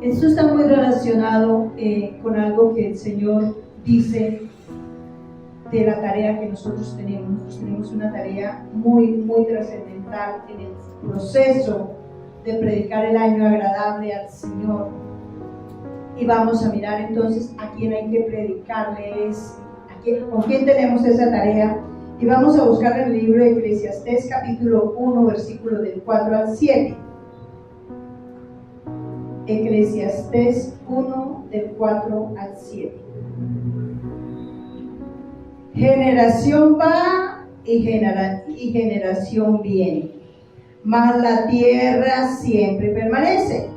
Esto está muy relacionado con algo que el Señor dice de la tarea que nosotros tenemos. Nosotros tenemos una tarea muy, muy trascendental en el proceso de predicar el año agradable al Señor. Y vamos a mirar entonces a quién hay que predicarle, con quién tenemos esa tarea. Y vamos a buscar el libro de Eclesiastés capítulo 1, versículos del 4 al 7. Eclesiastés 1, del 4 al 7. Generación va y generación viene, mas la tierra siempre permanece.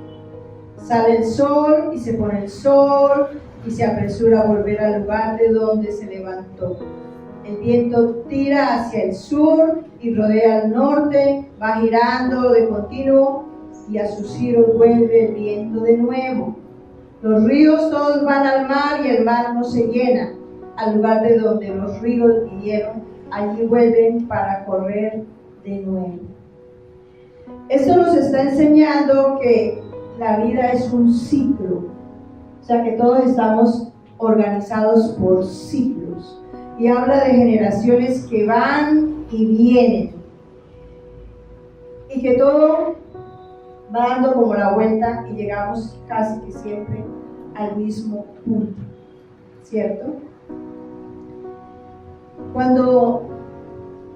Sale el sol y se pone el sol y se apresura a volver al lugar de donde se levantó. El viento tira hacia el sur y rodea al norte, va girando de continuo y a sus giros vuelve el viento de nuevo. Los ríos todos van al mar y el mar no se llena. Al lugar de donde los ríos vinieron, allí vuelven para correr de nuevo. Esto nos está enseñando que la vida es un ciclo, o sea que todos estamos organizados por ciclos, y habla de generaciones que van y vienen, y que todo va dando como la vuelta y llegamos casi que siempre al mismo punto, ¿cierto? Cuando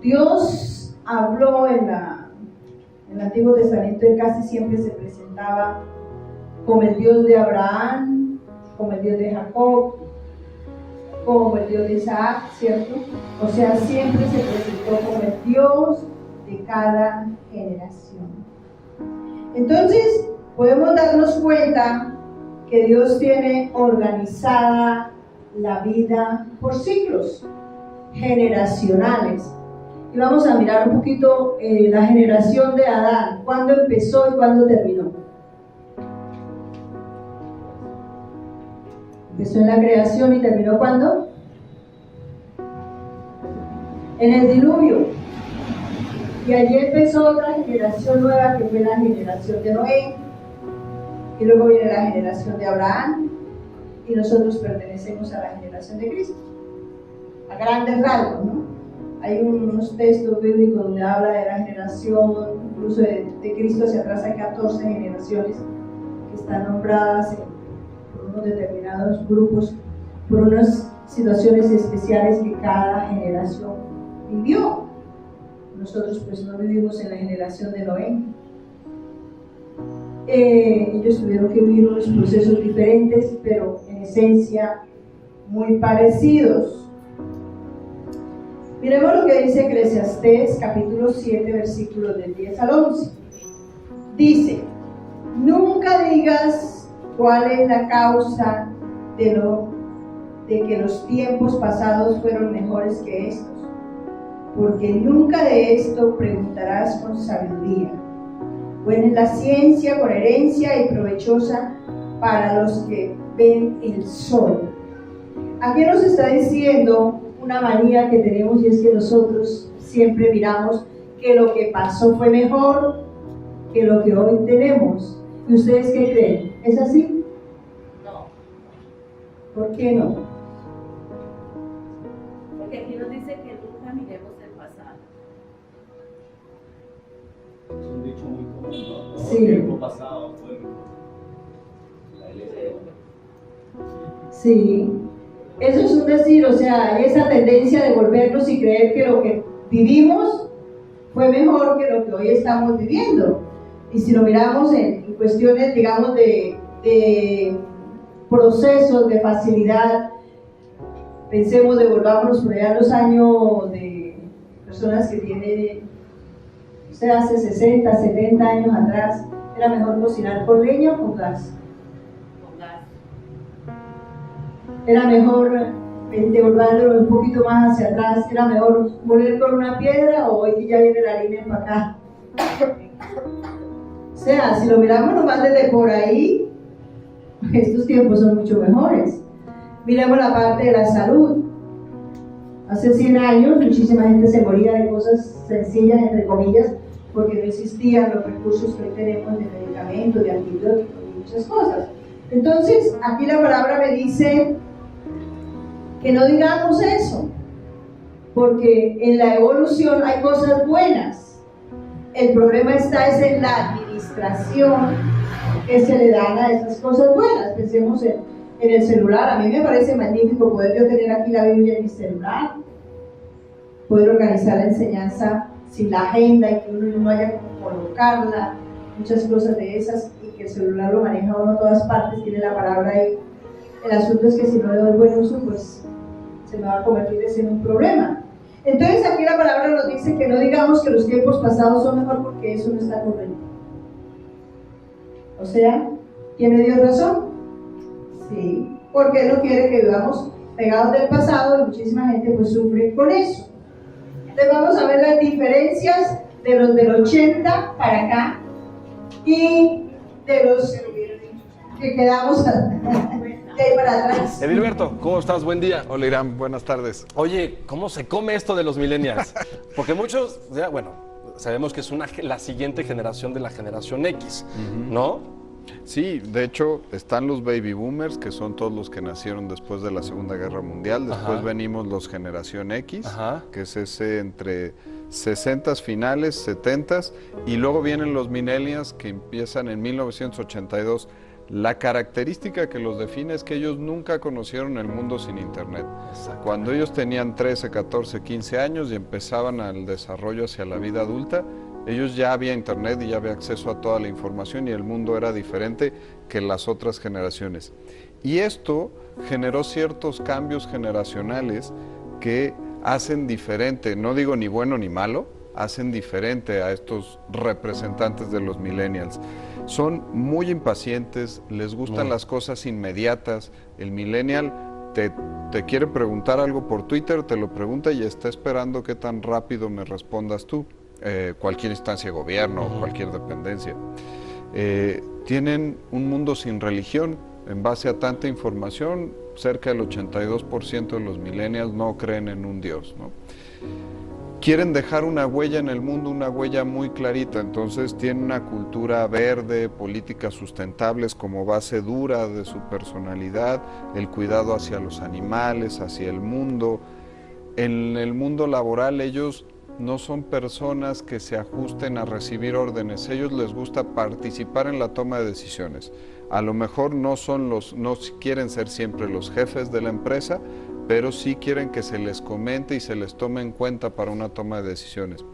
Dios habló en el Antiguo Testamento, Él casi siempre se presentaba como el Dios de Abraham, como el Dios de Jacob, como el Dios de Isaac, ¿cierto? O sea, siempre se presentó como el Dios de cada generación. Entonces, podemos darnos cuenta que Dios tiene organizada la vida por ciclos generacionales. Y vamos a mirar un poquito la generación de Adán, cuándo empezó y cuándo terminó. Empezó en la creación y terminó ¿cuándo? En el diluvio. Y allí empezó otra generación nueva que fue la generación de Noé. Y luego viene la generación de Abraham. Y nosotros pertenecemos a la generación de Cristo. A grandes rasgos, ¿no? Hay unos textos bíblicos donde habla de la generación, incluso de Cristo hacia atrás hay 14 generaciones que están nombradas por unos determinados grupos, por unas situaciones especiales que cada generación vivió. Nosotros pues no vivimos en la generación de Noé. Ellos tuvieron que vivir unos procesos diferentes, pero en esencia muy parecidos. Miremos lo que dice Eclesiastés capítulo 7, versículos del 10 al 11. Dice: nunca digas cuál es la causa de que los tiempos pasados fueron mejores que estos, porque nunca de esto preguntarás con sabiduría. Buena es la ciencia con herencia y provechosa para los que ven el sol. Aquí nos está diciendo una manía que tenemos, y es que nosotros siempre miramos que lo que pasó fue mejor que lo que hoy tenemos. ¿Y ustedes qué creen? ¿Es así? No. ¿Por qué no? Porque aquí nos dice que nunca miremos el pasado. Es un dicho muy común, ¿no? Sí. El tiempo pasado fue la elección. Sí. Eso es un decir, o sea, esa tendencia de volvernos y creer que lo que vivimos fue mejor que lo que hoy estamos viviendo. Y si lo miramos en cuestiones, digamos, de procesos, de facilidad, pensemos, devolvámonos por allá los años de personas que tienen, o sea, hace 60, 70 años atrás, era mejor cocinar con leña o con gas. Era mejor, devolvándolo un poquito más hacia atrás, era mejor moler con una piedra, o hoy que ya viene la harina para acá. O sea, si lo miramos nomás desde por ahí, estos tiempos son mucho mejores. Miremos la parte de la salud. Hace 100 años muchísima gente se moría de cosas sencillas, entre comillas, porque no existían los recursos que hoy tenemos de medicamentos, de antibióticos y muchas cosas. Entonces, aquí la palabra me dice que no digamos eso, porque en la evolución hay cosas buenas. El problema está es en la administración que se le dan a esas cosas buenas. Pensemos en el celular. A mí me parece magnífico poder yo tener aquí la Biblia en mi celular, poder organizar la enseñanza sin la agenda y que uno no haya como colocarla, muchas cosas de esas, y que el celular lo maneja uno a todas partes, tiene la palabra ahí. El asunto es que si no le doy buen uso, pues se me va a convertir en un problema. Entonces aquí la palabra nos dice que no digamos que los tiempos pasados son mejor, porque eso no está correcto. O sea, ¿tiene Dios razón? Sí, porque Él no quiere que vivamos pegados del pasado, y muchísima gente pues sufre con eso. Entonces vamos a ver las diferencias de los del 80 para acá y de los que quedamos de ahí para atrás. Edilberto, ¿cómo estás? Buen día. Hola Irán, buenas tardes. Oye, ¿cómo se come esto de los millennials? Porque muchos, ya, bueno, sabemos que es la siguiente generación de la generación X, ¿no? Sí, de hecho están los baby boomers, que son todos los que nacieron después de la Segunda Guerra Mundial. Después venimos los generación X, que es ese entre 60s finales, 70s, y luego vienen los millennials, que empiezan en 1982. La característica que los define es que ellos nunca conocieron el mundo sin internet. Cuando ellos tenían 13, 14, 15 años y empezaban al desarrollo hacia la vida adulta, ellos ya había internet y ya había acceso a toda la información, y el mundo era diferente que las otras generaciones. Y esto generó ciertos cambios generacionales que hacen diferente, no digo ni bueno ni malo, hacen diferente a estos representantes de los millennials. Son muy impacientes, les gustan las cosas inmediatas. El millennial te quiere preguntar algo por Twitter, te lo pregunta y está esperando qué tan rápido me respondas tú. Cualquier instancia de gobierno, cualquier dependencia. Tienen un mundo sin religión. En base a tanta información, cerca del 82% de los millennials no creen en un Dios, ¿no? Quieren dejar una huella en el mundo, una huella muy clarita. Entonces tienen una cultura verde, políticas sustentables como base dura de su personalidad, el cuidado hacia los animales, hacia el mundo. En el mundo laboral ellos no son personas que se ajusten a recibir órdenes. Ellos les gusta participar en la toma de decisiones. A lo mejor no quieren ser siempre los jefes de la empresa, pero sí quieren que se les comente y se les tome en cuenta para una toma de decisiones.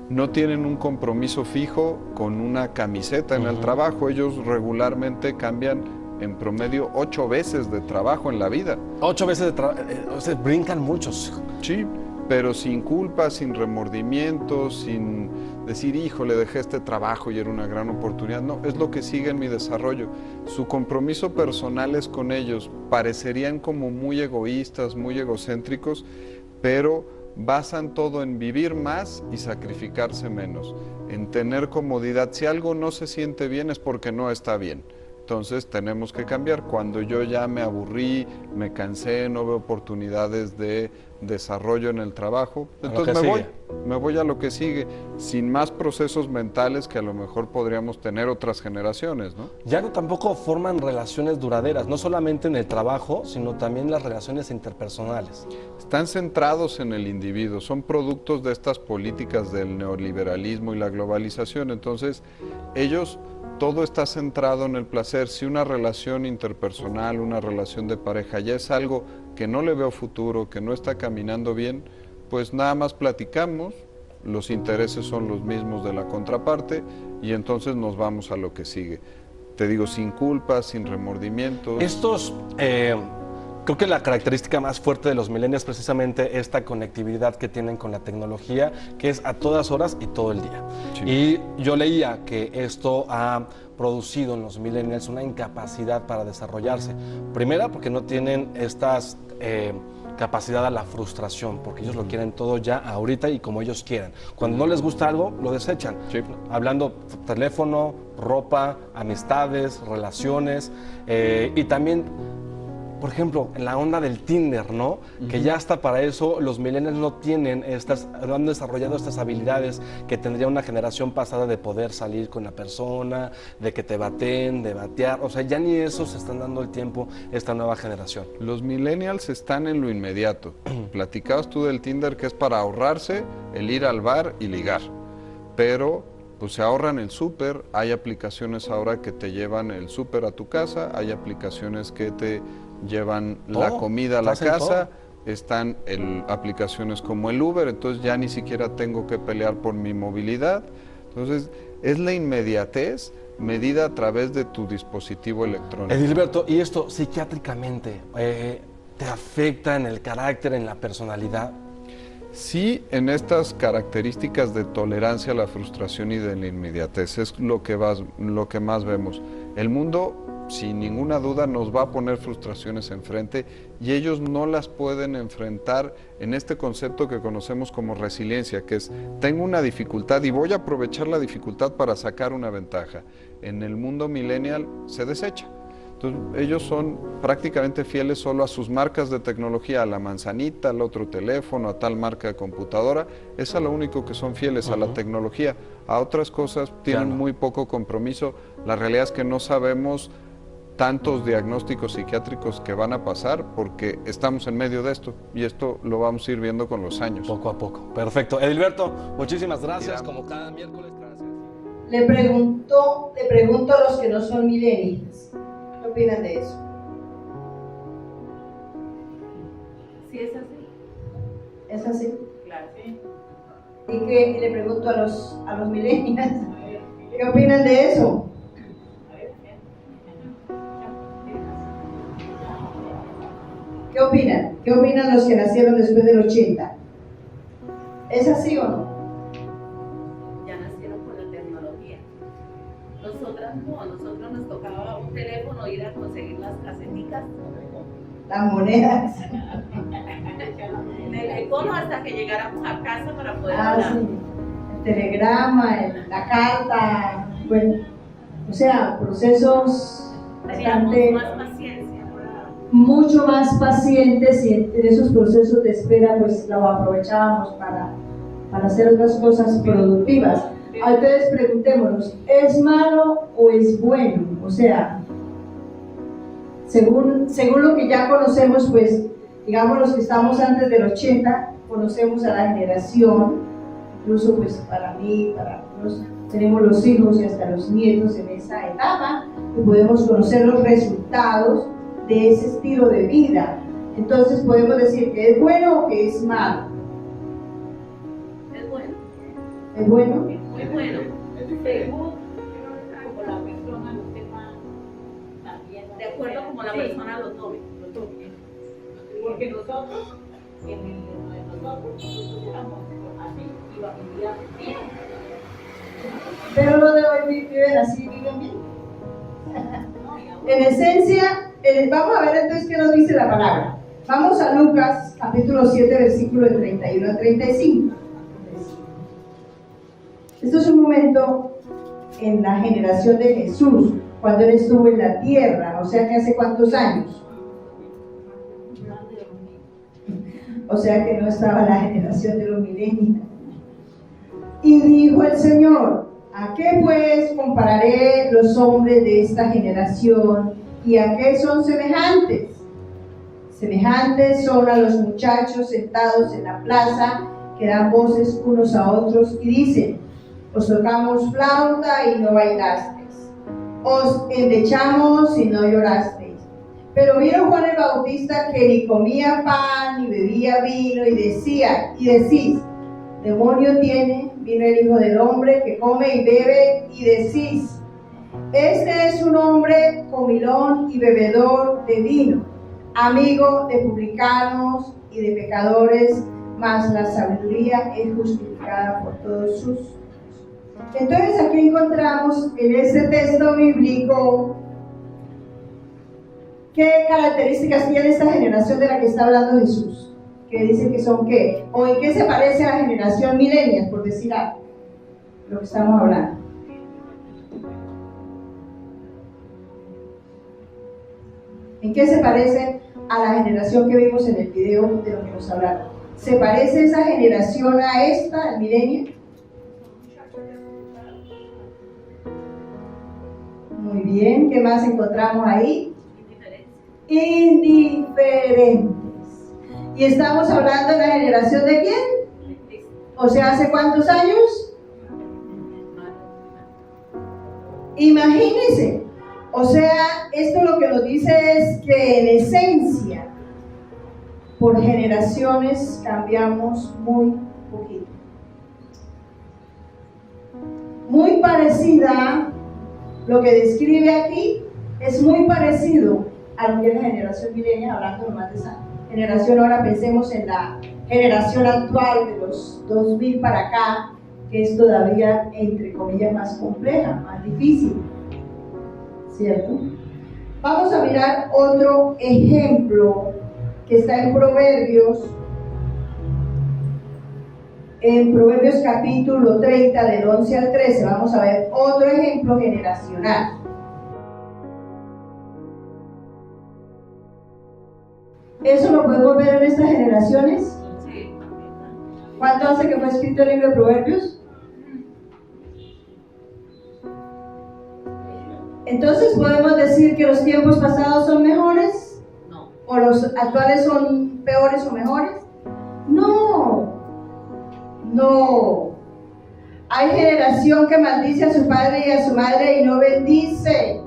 No tienen un compromiso fijo con una camiseta en el trabajo. Ellos regularmente cambian en promedio 8 veces de trabajo en la vida. 8 veces de trabajo, brincan muchos. Sí, pero sin culpa, sin remordimiento, sin decir, híjole, dejé este trabajo y era una gran oportunidad. No, es lo que sigue en mi desarrollo. Su compromiso personal es con ellos. Parecerían como muy egoístas, muy egocéntricos, pero basan todo en vivir más y sacrificarse menos, en tener comodidad. Si algo no se siente bien es porque no está bien. Entonces tenemos que cambiar. Cuando yo ya me aburrí, me cansé, no veo oportunidades de desarrollo en el trabajo, entonces me voy a lo que sigue, sin más procesos mentales que a lo mejor podríamos tener otras generaciones, ¿no? Ya no tampoco forman relaciones duraderas, no solamente en el trabajo, sino también las relaciones interpersonales. Están centrados en el individuo, son productos de estas políticas del neoliberalismo y la globalización. Entonces ellos, todo está centrado en el placer. Si una relación interpersonal, una relación de pareja ya es algo que no le veo futuro, que no está caminando bien, pues nada más platicamos, los intereses son los mismos de la contraparte y entonces nos vamos a lo que sigue. Te digo, sin culpa, sin remordimientos. Creo que la característica más fuerte de los millennials es precisamente esta conectividad que tienen con la tecnología, que es a todas horas y todo el día. Sí. Y yo leía que esto ha producido en los millennials una incapacidad para desarrollarse. Primera, porque no tienen estas capacidad a la frustración, porque ellos lo quieren todo ya ahorita y como ellos quieran. Cuando no les gusta algo, lo desechan. Sí. Hablando teléfono, ropa, amistades, relaciones, y también por ejemplo, en la onda del Tinder, ¿no? Que ya hasta para eso los millennials no tienen no han desarrollado estas habilidades que tendría una generación pasada de poder salir con la persona, de que te baten, de batear, o sea, ya ni eso se están dando el tiempo esta nueva generación. Los millennials están en lo inmediato. Platicabas tú del Tinder, que es para ahorrarse el ir al bar y ligar, pero pues se ahorran el súper. Hay aplicaciones ahora que te llevan el súper a tu casa, hay aplicaciones que te llevan la comida a la casa, están aplicaciones como el Uber, entonces ya ni siquiera tengo que pelear por mi movilidad. Entonces es la inmediatez medida a través de tu dispositivo electrónico. Edilberto, ¿y esto psiquiátricamente te afecta en el carácter, en la personalidad? Sí, en estas características de tolerancia a la frustración y de la inmediatez es lo que más vemos. El mundo, sin ninguna duda, nos va a poner frustraciones enfrente y ellos no las pueden enfrentar en este concepto que conocemos como resiliencia, que es, tengo una dificultad y voy a aprovechar la dificultad para sacar una ventaja. En el mundo millennial se desecha. Entonces, ellos son prácticamente fieles solo a sus marcas de tecnología, a la manzanita, al otro teléfono, a tal marca de computadora. Es a lo único que son fieles, a la tecnología. A otras cosas tienen muy poco compromiso. La realidad es que no sabemos tantos diagnósticos psiquiátricos que van a pasar porque estamos en medio de esto y esto lo vamos a ir viendo con los años. Poco a poco. Perfecto. Edilberto, muchísimas gracias. Como cada miércoles, gracias. Le pregunto a los que no son millennials. ¿Qué opinan de eso? ¿Sí es así? ¿Es así? Claro. Sí. Y le pregunto a los millennials, ¿qué opinan de eso? ¿Qué opinan? ¿Qué opinan los que nacieron después del 80? ¿Es así o no? Ya nacieron con la tecnología. Nosotras no, a nosotros nos tocaba un teléfono, ir a conseguir las caseticas. Las monedas. En el icono hasta que llegáramos a casa para poder hablar. Sí. El telegrama, la carta, bueno, o sea, procesos bastante, más paciencia. mucho más pacientes, y en esos procesos de espera pues lo aprovechábamos para hacer otras cosas productivas. Entonces preguntémonos, ¿es malo o es bueno? O sea, según lo que ya conocemos, pues digamos los que estamos antes del 80, conocemos a la generación, incluso pues para mí, para nosotros, tenemos los hijos y hasta los nietos en esa etapa, y podemos conocer los resultados de ese estilo de vida. Entonces podemos decir que es bueno o que es malo. Es bueno. ¿Es bueno? Muy bueno. Según como la persona lo sepa también. De acuerdo como la persona lo tome. Porque nosotros, nosotros éramos así, vivíamos bien. Pero los de hoy viven así, viven bien. En esencia, vamos a ver entonces qué nos dice la palabra. Vamos a Lucas, capítulo 7, versículo de 31 a 35. Esto es un momento en la generación de Jesús, cuando Él estuvo en la tierra, o sea que hace cuántos años. O sea que no estaba la generación de los milenios. Y dijo el Señor, ¿a qué pues compararé los hombres de esta generación y a qué son semejantes? Semejantes son a los muchachos sentados en la plaza que dan voces unos a otros y dicen, os tocamos flauta y no bailasteis, os endechamos y no llorasteis. Pero vieron Juan el Bautista que ni comía pan ni bebía vino y decís, demonio tiene, vino el Hijo del Hombre que come y bebe y decís, este es un hombre comilón y bebedor de vino, amigo de publicanos y de pecadores, mas la sabiduría es justificada por todos sus. Entonces aquí encontramos en este texto bíblico qué características tiene esta generación de la que está hablando Jesús, que dice que son qué, o en qué se parece a la generación milenial, por decir algo, lo que estamos hablando. ¿En qué se parece a la generación que vimos en el video de lo que nos hablaron. ¿Se parece esa generación a esta, al milenio? Muy bien, ¿qué más encontramos ahí? Indiferentes. ¿Y estamos hablando de la generación de quién? O sea, ¿hace cuántos años? Imagínense. O sea, esto lo que nos dice es que en esencia, por generaciones cambiamos muy poquito. Muy parecida, lo que describe aquí es muy parecido a lo que es la generación milenial, hablando nomás de esa generación. Ahora pensemos en la generación actual de los 2000 para acá, que es todavía, entre comillas, más compleja, más difícil, ¿cierto? Vamos a mirar otro ejemplo que está en Proverbios capítulo 30, del 11 al 13. Vamos a ver otro ejemplo generacional. ¿Eso lo podemos ver en estas generaciones? Sí. ¿Cuánto hace que fue escrito el libro de Proverbios? Entonces, ¿podemos decir que los tiempos pasados son mejores? No. ¿O los actuales son peores o mejores? No. No. Hay generación que maldice a su padre y a su madre y no bendice.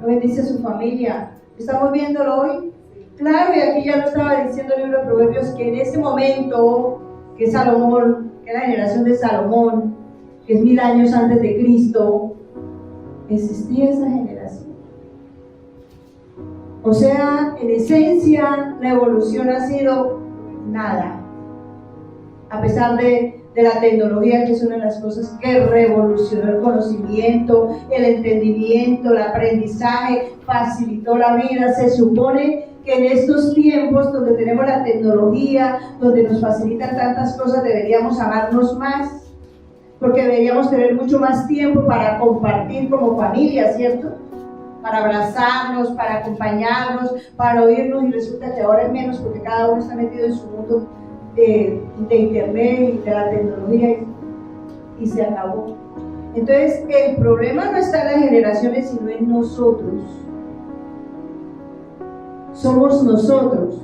No bendice a su familia. ¿Estamos viéndolo hoy? Claro, y aquí ya lo estaba diciendo el libro de Proverbios, que en ese momento, que Salomón, que es la generación de Salomón, que es 1000 años antes de Cristo, existía esa generación. O sea, en esencia, la evolución ha sido nada. A pesar de la tecnología, que es una de las cosas que revolucionó el conocimiento, el entendimiento, el aprendizaje, facilitó la vida. Se supone que en estos tiempos donde tenemos la tecnología, donde nos facilitan tantas cosas, deberíamos amarnos más, porque deberíamos tener mucho más tiempo para compartir como familia, ¿cierto? Para abrazarnos, para acompañarnos, para oírnos, y resulta que ahora es menos porque cada uno está metido en su mundo de internet y de la tecnología, y se acabó. Entonces, el problema no está en las generaciones, sino en nosotros. Somos nosotros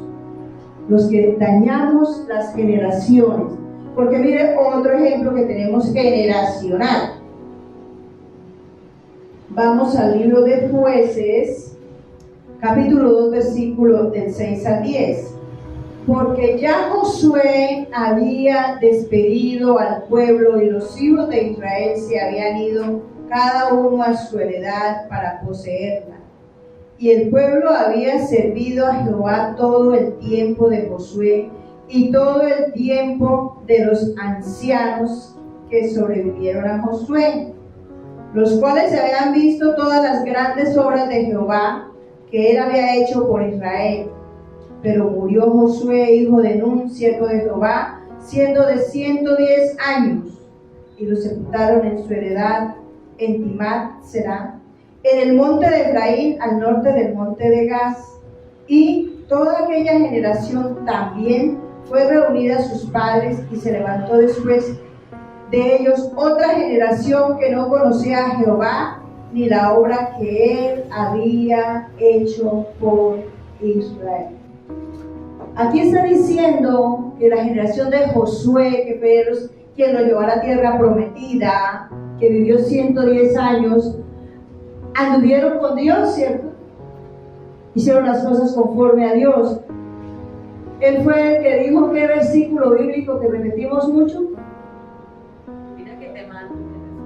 los que dañamos las generaciones. Porque mire otro ejemplo que tenemos generacional. Vamos al libro de Jueces, capítulo 2, versículo del 6 al 10. Porque ya Josué había despedido al pueblo y los hijos de Israel se habían ido cada uno a su heredad para poseerla. Y el pueblo había servido a Jehová todo el tiempo de Josué y todo el tiempo de los ancianos que sobrevivieron a Josué, los cuales se habían visto todas las grandes obras de Jehová que él había hecho por Israel. Pero murió Josué, hijo de Nun, siervo de Jehová, siendo de 110 años, y lo sepultaron en su heredad en Timat Será, en el monte de Efraín, al norte del monte de Gaz. Y toda aquella generación también fue reunida a sus padres, y se levantó después de ellos otra generación que no conocía a Jehová, ni la obra que él había hecho por Israel. Aquí está diciendo que la generación de Josué, que fue quien lo llevó a la tierra prometida, que vivió 110 años, anduvieron con Dios, ¿cierto? Hicieron las cosas conforme a Dios. Él fue el que dijo, ¿qué versículo bíblico que repetimos mucho? Mira que te mando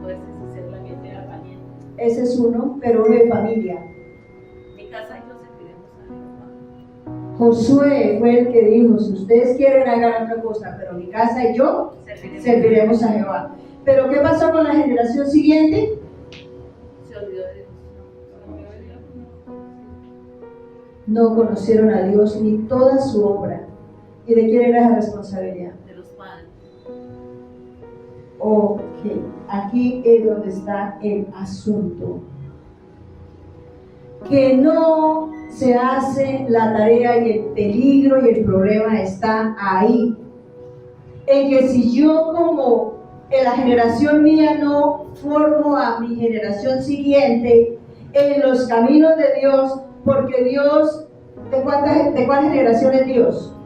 que después de ser la que sea valiente. Ese es uno, pero uno de familia. Mi casa y yo serviremos a Jehová. Josué fue el que dijo, si ustedes quieren hagan otra cosa, pero mi casa y yo serviremos a Jehová. Pero ¿qué pasó con la generación siguiente? Se olvidó de Dios. No conocieron a Dios ni toda su obra. ¿Y de quién era esa responsabilidad? De los padres. Ok, aquí es donde está el asunto. Que no se hace la tarea y el peligro y el problema está ahí. En que si yo como en la generación mía no formo a mi generación siguiente en los caminos de Dios, porque Dios, ¿de cuál generación es Dios?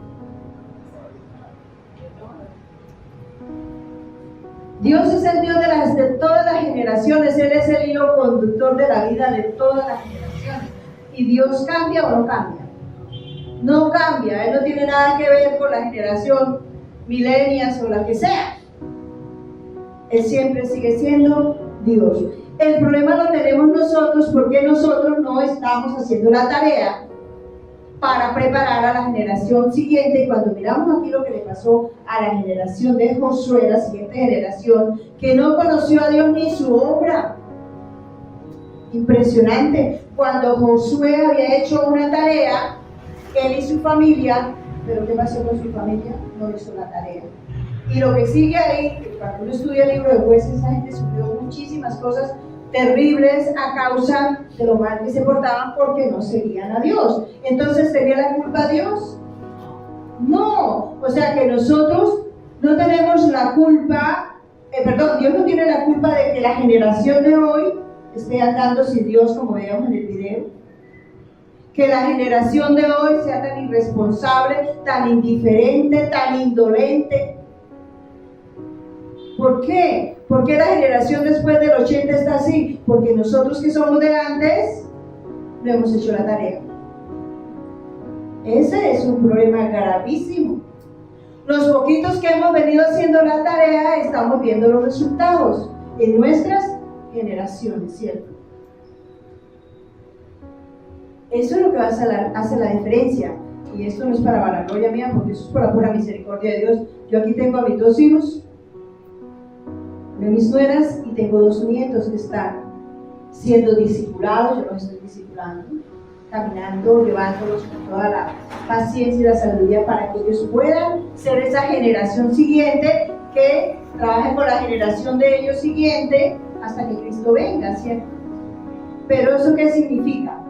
Dios es el Dios de todas las generaciones. Él es el hilo conductor de la vida de todas las generaciones. ¿Y Dios cambia o no cambia? No cambia. Él no tiene nada que ver con la generación milenias o la que sea. Él siempre sigue siendo Dios. El problema lo tenemos nosotros porque nosotros no estamos haciendo la tarea para preparar a la generación siguiente. Y cuando miramos aquí lo que le pasó a la generación de Josué, la siguiente generación, que no conoció a Dios ni su obra. Impresionante. Cuando Josué había hecho una tarea, él y su familia, pero ¿qué pasó con su familia? No hizo la tarea. Y lo que sigue ahí, que cuando uno estudia el libro de Jueces, esa gente sufrió muchísimas cosas terribles a causa de lo mal que se portaban porque no seguían a Dios. Entonces, ¿tenía la culpa Dios? No. O sea que nosotros no tenemos la culpa, Dios no tiene la culpa de que la generación de hoy esté andando sin Dios, como veíamos en el video. Que la generación de hoy sea tan irresponsable, tan indiferente, tan indolente. ¿Por qué? ¿Por qué la generación después del 80 está así? Porque nosotros que somos de antes no hemos hecho la tarea. Ese es un problema gravísimo. Los poquitos que hemos venido haciendo la tarea estamos viendo los resultados en nuestras generaciones, ¿cierto? Eso es lo que hace la diferencia. Y esto no es para vanagloria mía, porque eso es por la pura misericordia de Dios. Yo aquí tengo a mis 2 hijos, de mis nueras, y tengo 2 nietos que están siendo discipulados. Yo los estoy discipulando, caminando, llevándolos con toda la paciencia y la sabiduría para que ellos puedan ser esa generación siguiente que trabaje con la generación de ellos siguiente hasta que Cristo venga, ¿cierto? Pero ¿eso qué significa?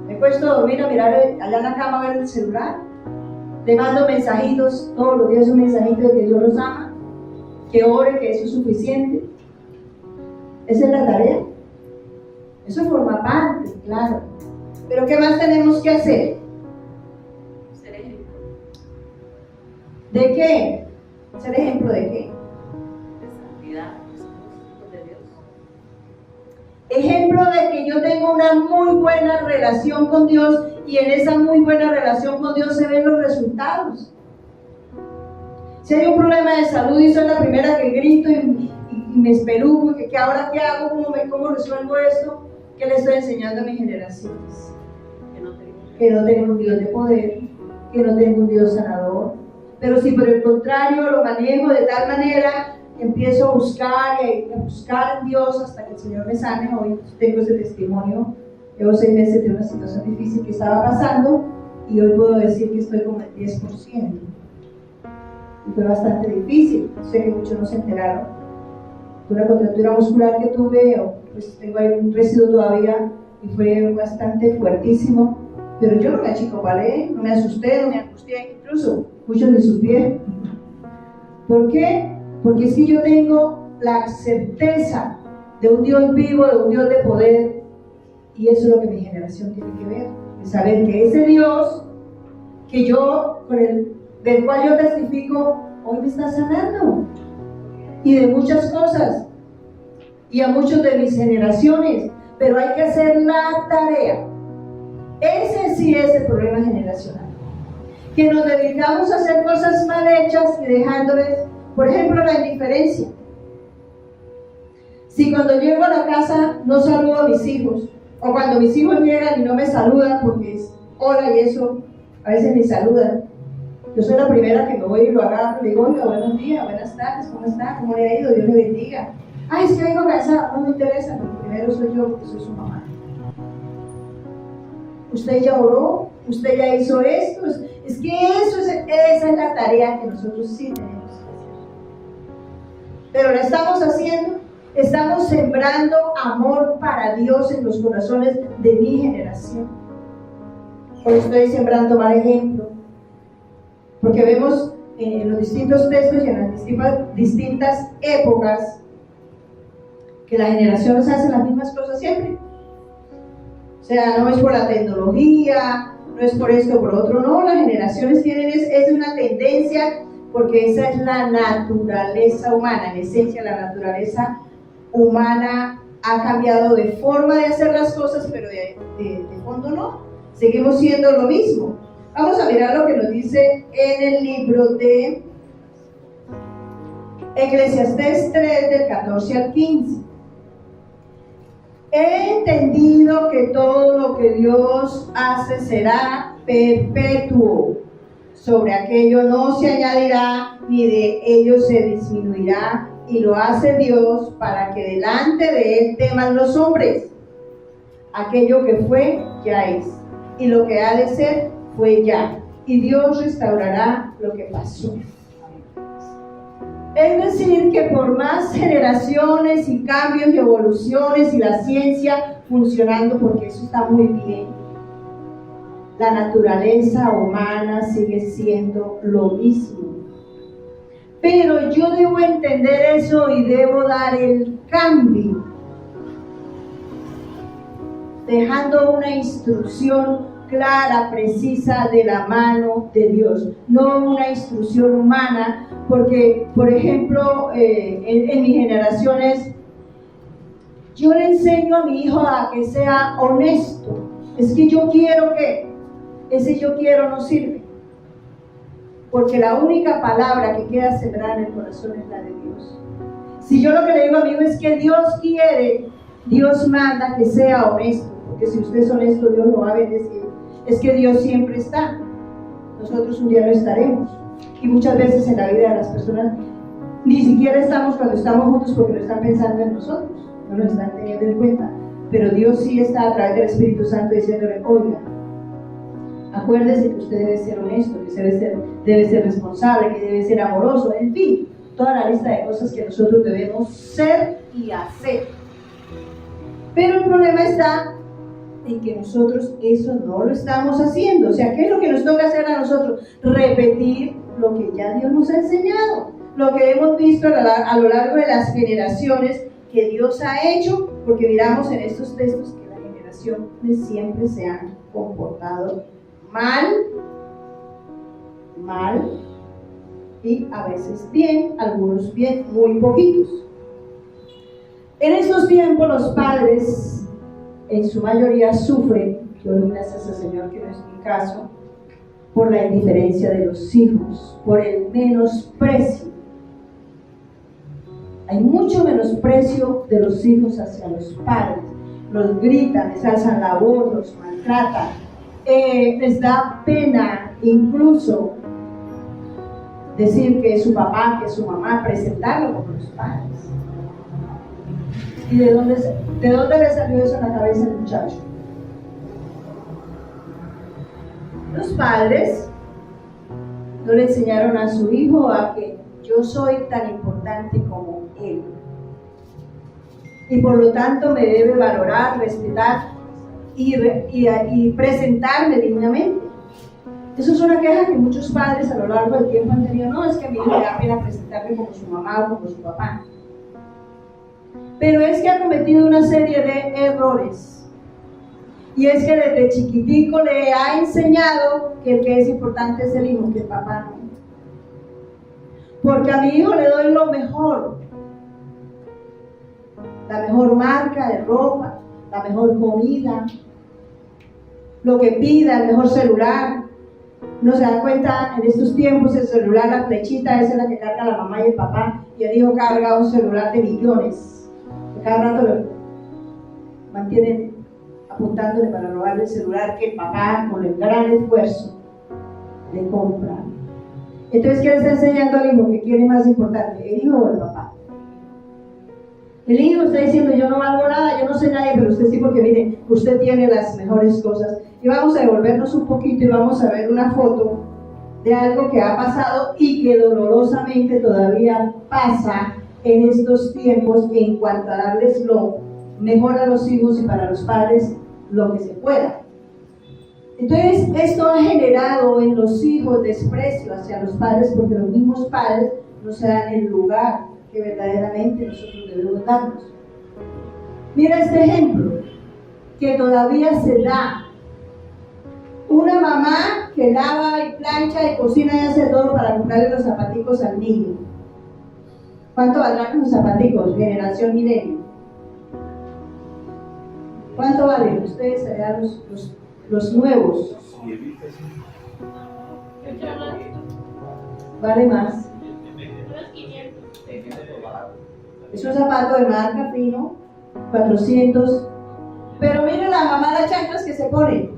Me he puesto a dormir a mirar allá en la cama a ver el celular, le mando mensajitos, todos los días un mensajito de que Dios los ama, que ore, que eso es suficiente. Esa es la tarea. Eso forma parte, claro. Pero ¿qué más tenemos que hacer? Ser ejemplo. ¿De qué? ¿Ser ejemplo de qué? De santidad, de Dios. Ejemplo de que yo tengo una muy buena relación con Dios, y en esa muy buena relación con Dios se ven los resultados. Si hay un problema de salud y soy la primera que grito y me espeluco, que ahora qué hago, cómo resuelvo esto, ¿qué le estoy enseñando a mis generaciones? Que no tengo un Dios de poder, que no tengo un Dios sanador. Pero si por el contrario lo manejo de tal manera, empiezo a buscar en Dios hasta que el Señor me sane. Hoy tengo ese testimonio. Llevo 6 meses de una situación difícil que estaba pasando y hoy puedo decir que estoy como el 10%. Y fue bastante difícil. Sé que muchos no se enteraron. Una contractura muscular que tuve, pues tengo ahí un residuo todavía y fue bastante fuertísimo. Pero yo no me achicopalé, no me asusté, no me angustié, incluso muchos me supieron. ¿Por qué? Porque si yo tengo la certeza de un Dios vivo, de un Dios de poder, y eso es lo que mi generación tiene que ver, de saber que ese Dios que yo, del cual yo testifico, hoy me está sanando, y de muchas cosas, y a muchos de mis generaciones, pero hay que hacer la tarea. Ese sí es el problema generacional, que nos dedicamos a hacer cosas mal hechas y dejándoles, por ejemplo, la indiferencia. Si cuando llego a la casa no saludo a mis hijos, o cuando mis hijos llegan y no me saludan porque es hola y eso, a veces me saludan, yo soy la primera que me voy y lo agarro y le digo, oiga, buenos días, buenas tardes, ¿cómo está? ¿Cómo le ha ido? Dios le bendiga. Ay, es que vengo cansada, no me interesa, porque primero soy yo, porque soy su mamá. Usted ya oró, usted ya hizo esto. Es que esa es la tarea que nosotros sí tenemos que hacer. Pero la estamos haciendo, estamos sembrando amor para Dios en los corazones de mi generación. o le estoy sembrando mal ejemplo? Porque vemos en los distintos textos y en las distintas épocas que las generaciones hacen las mismas cosas siempre. O sea, no es por la tecnología, no es por esto o por otro, no, las generaciones tienen es una tendencia, porque esa es la naturaleza humana. En esencia, la naturaleza humana ha cambiado de forma de hacer las cosas, pero de fondo no, seguimos siendo lo mismo. Vamos a mirar lo que nos dice en el libro de Eclesiastés 3, del 14 al 15. He entendido que todo lo que Dios hace será perpetuo. Sobre aquello no se añadirá, ni de ello se disminuirá, y lo hace Dios para que delante de Él teman los hombres. Aquello que fue, ya es, y lo que ha de ser, fue ya, y Dios restaurará lo que pasó. Es decir, que por más generaciones y cambios y evoluciones y la ciencia funcionando, porque eso está muy bien, la naturaleza humana sigue siendo lo mismo. Pero yo debo entender eso y debo dar el cambio, dejando una instrucción clara, precisa de la mano de Dios, no una instrucción humana, porque, por ejemplo, en mis generaciones, yo le enseño a mi hijo a que sea honesto. Es que yo quiero que, ese yo quiero no sirve, porque la única palabra que queda sembrada en el corazón es la de Dios. Si yo lo que le digo a mi hijo es que Dios quiere, Dios manda que sea honesto, porque si usted es honesto, Dios lo va a bendecir. Es que Dios siempre está, nosotros un día no estaremos, y muchas veces en la vida de las personas ni siquiera estamos cuando estamos juntos, porque no están pensando en nosotros, no nos están teniendo en cuenta, pero Dios sí está a través del Espíritu Santo diciéndole: oiga, acuérdese que usted debe ser honesto, que debe ser responsable, que debe ser amoroso, en fin, toda la lista de cosas que nosotros debemos ser y hacer. Pero el problema está en que nosotros eso no lo estamos haciendo. O sea, ¿qué es lo que nos toca hacer a nosotros? Repetir lo que ya Dios nos ha enseñado, lo que hemos visto a lo largo de las generaciones que Dios ha hecho, porque miramos en estos textos que las generaciones siempre se han comportado mal, y a veces bien, algunos bien, muy poquitos. En estos tiempos los padres en su mayoría sufren, yo doy gracias al Señor que no es mi caso, por la indiferencia de los hijos, por el menosprecio. Hay mucho menosprecio de los hijos hacia los padres. Los gritan, les alzan la voz, los maltratan, les da pena incluso decir que es su papá, que es su mamá, presentarlo como los padres. ¿Y de dónde le salió eso en la cabeza al muchacho? Los padres no le enseñaron a su hijo a que yo soy tan importante como él, y por lo tanto me debe valorar, respetar y presentarme dignamente. Eso es una queja que muchos padres a lo largo del tiempo han tenido. No, es que a mí me da pena presentarme como su mamá o como su papá. Pero es que ha cometido una serie de errores, y es que desde chiquitico le ha enseñado que el que es importante es el hijo, que el papá no. Porque a mi hijo le doy lo mejor, la mejor marca de ropa, la mejor comida, lo que pida, el mejor celular. No se da cuenta, en estos tiempos el celular, la flechita, esa es la que carga la mamá y el papá, y el hijo carga un celular de millones. Cada rato lo mantienen apuntándole para robarle el celular que el papá, con el gran esfuerzo, le compra. Entonces, ¿qué le está enseñando al hijo? ¿Qué quiere más importante, el hijo o el papá? El hijo está diciendo: yo no valgo nada, yo no sé nadie, pero usted sí, porque mire, usted tiene las mejores cosas. Y vamos a devolvernos un poquito y vamos a ver una foto de algo que ha pasado y que dolorosamente todavía pasa en estos tiempos, en cuanto a darles lo mejor a los hijos y para los padres lo que se pueda. Entonces, esto ha generado en los hijos desprecio hacia los padres, porque los mismos padres no se dan el lugar que verdaderamente nosotros debemos darnos. Mira este ejemplo, que todavía se da. Una mamá que lava y plancha y cocina y hace todo para comprarle los zapaticos al niño. ¿Cuánto valdrán los zapaticos? Generación milenio. ¿Cuánto valen? Ustedes allá los nuevos. Vale más. Es un zapato de marca fino, 400. Pero miren la mamá las chanclas que se pone.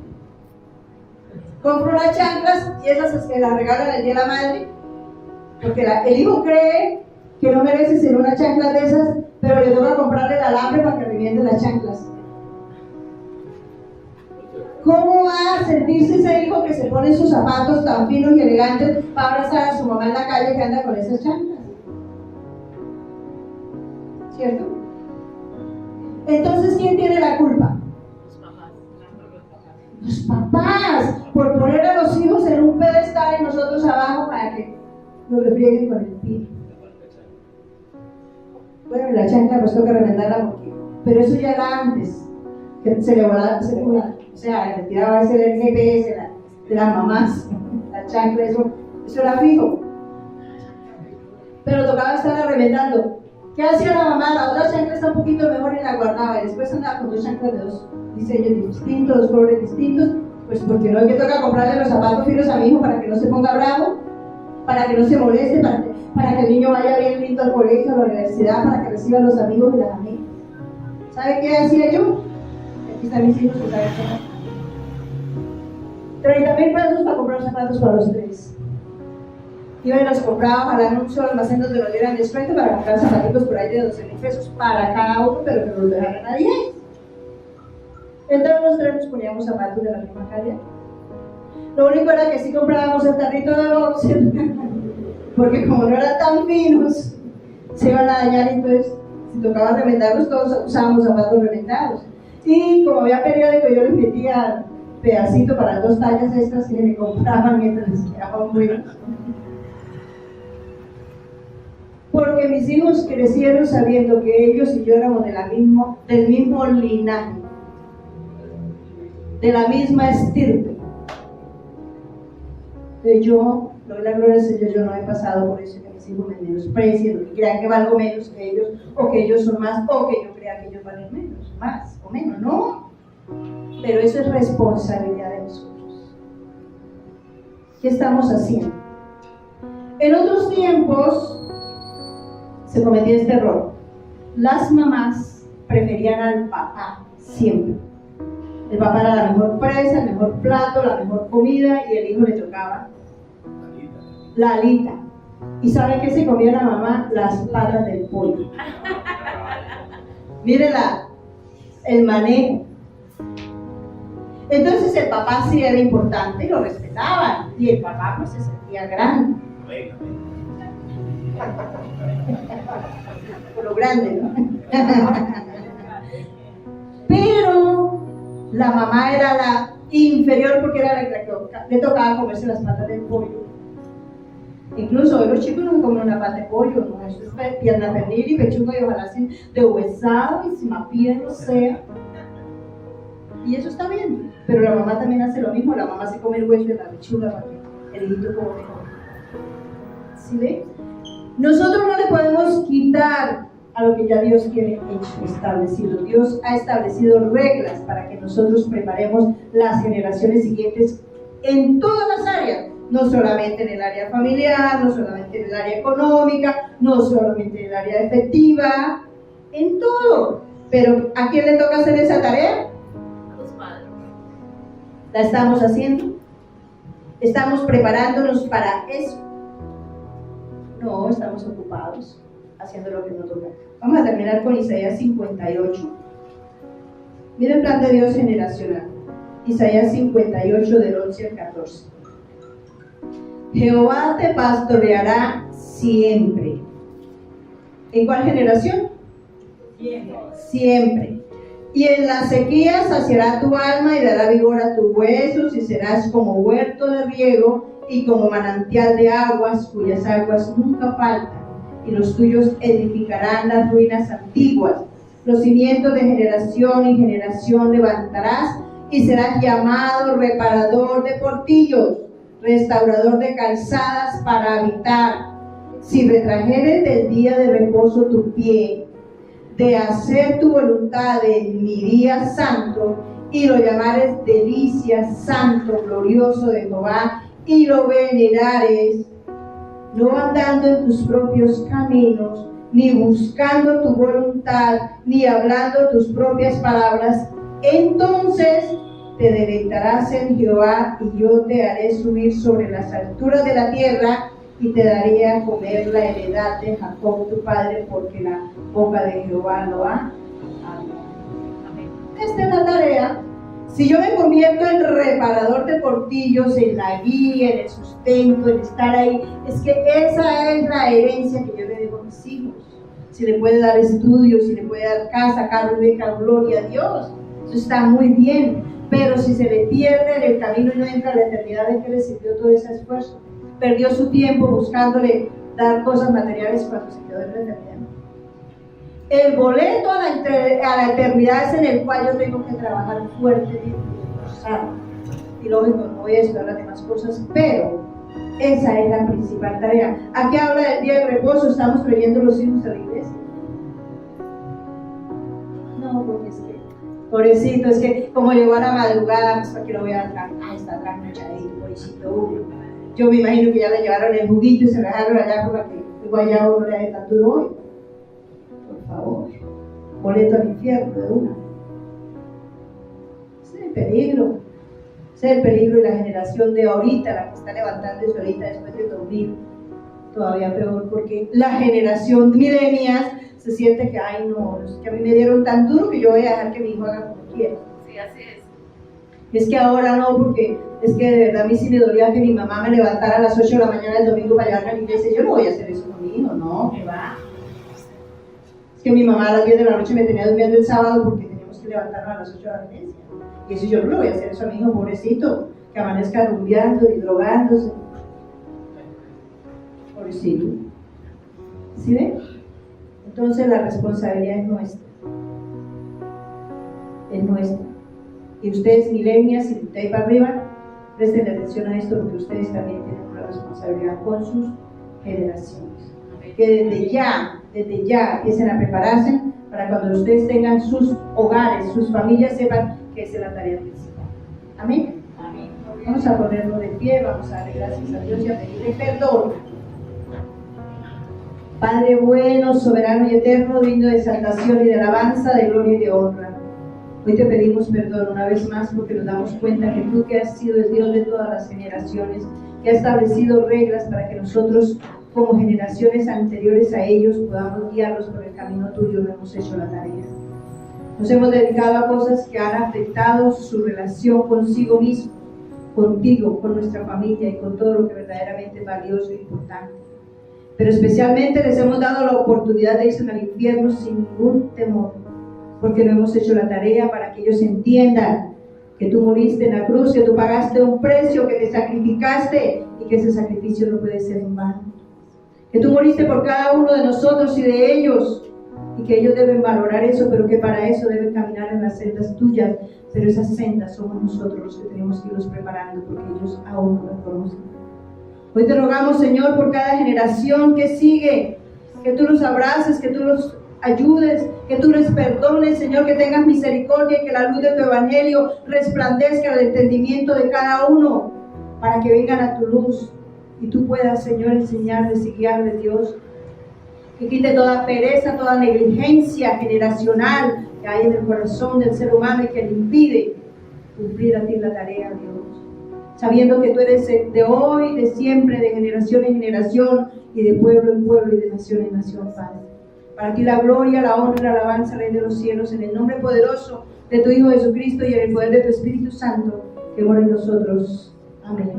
Compra unas chanclas y esas es que las regalan el día de la madre, porque el hijo cree que no merece ser una chancla de esas, pero le toca comprarle el alambre para que reviente las chanclas. ¿Cómo va a sentirse ese hijo que se pone sus zapatos tan finos y elegantes para abrazar a su mamá en la calle que anda con esas chanclas? ¿Cierto? Entonces, ¿quién tiene la culpa? Los papás, por poner a los hijos en un pedestal y nosotros abajo para que nos refrieguen con el pie. Bueno, la chancla pues tengo que remendarla porque, pero eso ya era antes, que se le volaba, o sea, le tiraba ese el GPS de las mamás, la chancla, eso era fijo. Pero tocaba estarla remendando. ¿Qué hacía la mamá? La otra chancla está un poquito mejor y la guardaba, y después andaba con dos chanclas de dos diseños distintos, dos colores distintos, pues porque no es que toca comprarle los zapatos finos a mi hijo para que no se ponga bravo, para que no se moleste, para que el niño vaya bien lindo al colegio, a la universidad, para que reciba a los amigos y las amigas. ¿Sabe qué hacía yo? Aquí están mis hijos que saben qué. 30,000 pesos para comprar zapatos para los tres. Iba y los compraba al anuncio de almacén donde nos dieran descuento para comprar zapatitos por ahí de 12,000 pesos para cada uno, pero que no los dejaran a 10. Entonces los tres nos poníamos zapatos de la misma calidad. Lo único era que sí comprábamos el tarrito de boxer, porque como no eran tan finos, se iban a dañar, entonces si tocaba remendarlos, todos usábamos zapatos remendados. Y como había periódico, yo les metía pedacito para 2 tallas extras que me compraban mientras les quedaban buenos. Porque mis hijos crecieron sabiendo que ellos y yo éramos del mismo linaje, de la misma estirpe. Entonces yo, doy la gloria al Señor, yo no he pasado por eso, que mis hijos me menosprecien, o que crean que valgo menos que ellos, o que ellos son más, o que yo crea que ellos valen menos, más o menos, no. Pero eso es responsabilidad de nosotros. ¿Qué estamos haciendo? En otros tiempos se cometía este error. Las mamás preferían al papá siempre. El papá era la mejor presa, el mejor plato, la mejor comida, y el hijo le tocaba la alita. ¿Y sabe qué se comía la mamá? Las patas del pollo. Mírela, el manejo. Entonces el papá sí era importante y lo respetaban, y el papá pues se sentía grande. Por lo grande, ¿no? Pero la mamá era la inferior porque era la que le tocaba comerse las patas del pollo. Incluso hoy los chicos no se comen una pata de pollo, ¿no? Eso es pierna pernil y pechuga y ojalá así de huesado y sin piel, no sea. Y eso está bien, pero la mamá también hace lo mismo. La mamá se come el hueso de la pechuga para que el hijito como mejor. ¿Sí ve? Nosotros no le podemos quitar a lo que ya Dios tiene hecho, establecido. Dios ha establecido reglas para que nosotros preparemos las generaciones siguientes en todas las áreas, no solamente en el área familiar, no solamente en el área económica, no solamente en el área afectiva, en todo. Pero ¿a quién le toca hacer esa tarea? A los padres. ¿La estamos haciendo? ¿Estamos preparándonos para eso? No, estamos ocupados haciendo lo que nos toca. Vamos a terminar con Isaías 58. Mira el plan de Dios generacional. Isaías 58 del 11 al 14. Jehová te pastoreará siempre. ¿En cuál generación? Siempre. Y en la sequía saciará tu alma y dará vigor a tus huesos, y serás como huerto de riego y como manantial de aguas, cuyas aguas nunca faltan, y los tuyos edificarán las ruinas antiguas. Los cimientos de generación en generación levantarás, y serás llamado reparador de portillos, restaurador de calzadas para habitar. Si retrajeres del día de reposo tu pie, de hacer tu voluntad en mi día santo, y lo llamares delicia, santo, glorioso de Jehová, y lo venerares, no andando en tus propios caminos, ni buscando tu voluntad, ni hablando tus propias palabras, entonces te deleitarás en Jehová, y yo te haré subir sobre las alturas de la tierra, y te daré a comer la heredad de Jacob tu padre, porque la boca de Jehová lo ha hablado. Esta es la tarea. Si yo me convierto en reparador de portillos, en la guía, en el sustento, en estar ahí, es que esa es la herencia que yo le dejo a mis hijos. Si le puede dar estudios, si le puede dar casa, carro y beca, gloria a Dios, eso está muy bien. Pero si se le pierde en el camino y no entra a la eternidad, ¿de qué le sirvió todo ese esfuerzo? Perdió su tiempo buscándole dar cosas materiales cuando se quedó en la eternidad. El boleto a la eternidad es en el cual yo tengo que trabajar fuertemente, esforzarme. Y lógico, no voy a estudiar las demás cosas, pero esa es la principal tarea. ¿A qué habla del día de reposo? ¿Estamos trayendo los hijos a la iglesia? No, porque es que, pobrecito, es que como llegó a la madrugada, pues para que lo voy a dar, está trasnochadito, pobrecito. Yo me imagino que ya le llevaron el juguito y se lo dejaron allá para que el guayabo no le dé tan duro hoy. Por favor, boleto al infierno de una. Ese es el peligro. Ese es el peligro, y la generación de ahorita, la que está levantándose ahorita después de dormir, todavía peor, porque la generación millennials se siente que, ay no, es que a mí me dieron tan duro que yo voy a dejar que mi hijo haga como quiera. Sí, así es. Es que ahora no, porque es que de verdad a mí sí me dolía que mi mamá me levantara a las 8 de la mañana el domingo para llevarme a la iglesia. Yo no voy a hacer eso con mi hijo, no, que va. Es que mi mamá a las 10 de la noche me tenía durmiendo el sábado porque teníamos que levantarnos a las 8 de la iglesia. Y eso yo no le voy a hacer eso a mi hijo, pobrecito, que amanezca rumbeando y drogándose. Pobrecito. ¿Sí ven? Entonces la responsabilidad es nuestra. Es nuestra. Y ustedes, millennials, y de ahí para arriba, presten atención a esto, porque ustedes también tienen una responsabilidad con sus generaciones. Que desde ya empiecen a prepararse para cuando ustedes tengan sus hogares, sus familias, sepan que esa es la tarea principal. Amén. Amén. Vamos a ponerlo de pie, vamos a darle gracias a Dios y a pedirle perdón. Padre bueno, soberano y eterno, digno de exaltación y de alabanza, de gloria y de honra. Hoy te pedimos perdón una vez más, porque nos damos cuenta que tú, que has sido el Dios de todas las generaciones, que has establecido reglas para que nosotros, como generaciones anteriores a ellos, podamos guiarlos por el camino tuyo, no hemos hecho la tarea. Nos hemos dedicado a cosas que han afectado su relación consigo mismo, contigo, con nuestra familia y con todo lo que verdaderamente es valioso e importante. Pero especialmente les hemos dado la oportunidad de irse al infierno sin ningún temor, porque no hemos hecho la tarea para que ellos entiendan que tú moriste en la cruz, que tú pagaste un precio, que te sacrificaste y que ese sacrificio no puede ser en vano. Que tú moriste por cada uno de nosotros y de ellos, y que ellos deben valorar eso, pero que para eso deben caminar en las sendas tuyas. Pero esas sendas somos nosotros los que tenemos que irlos preparando, porque ellos aún no las conocen. Hoy te rogamos, Señor, por cada generación que sigue, que tú los abraces, que tú los ayudes, que tú les perdones, Señor, que tengas misericordia y que la luz de tu evangelio resplandezca el entendimiento de cada uno, para que vengan a tu luz y tú puedas, Señor, enseñarles y guiarles, Dios. Que quite toda pereza, toda negligencia generacional que hay en el corazón del ser humano y que le impide cumplir a ti la tarea, Dios. Sabiendo que tú eres de hoy, de siempre, de generación en generación, y de pueblo en pueblo y de nación en nación, Padre. Para ti la gloria, la honra y la alabanza, Rey de los cielos, en el nombre poderoso de tu Hijo Jesucristo y en el poder de tu Espíritu Santo, que mora en nosotros. Amén.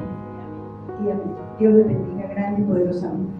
Y amén. Dios les bendiga grande y poderosamente.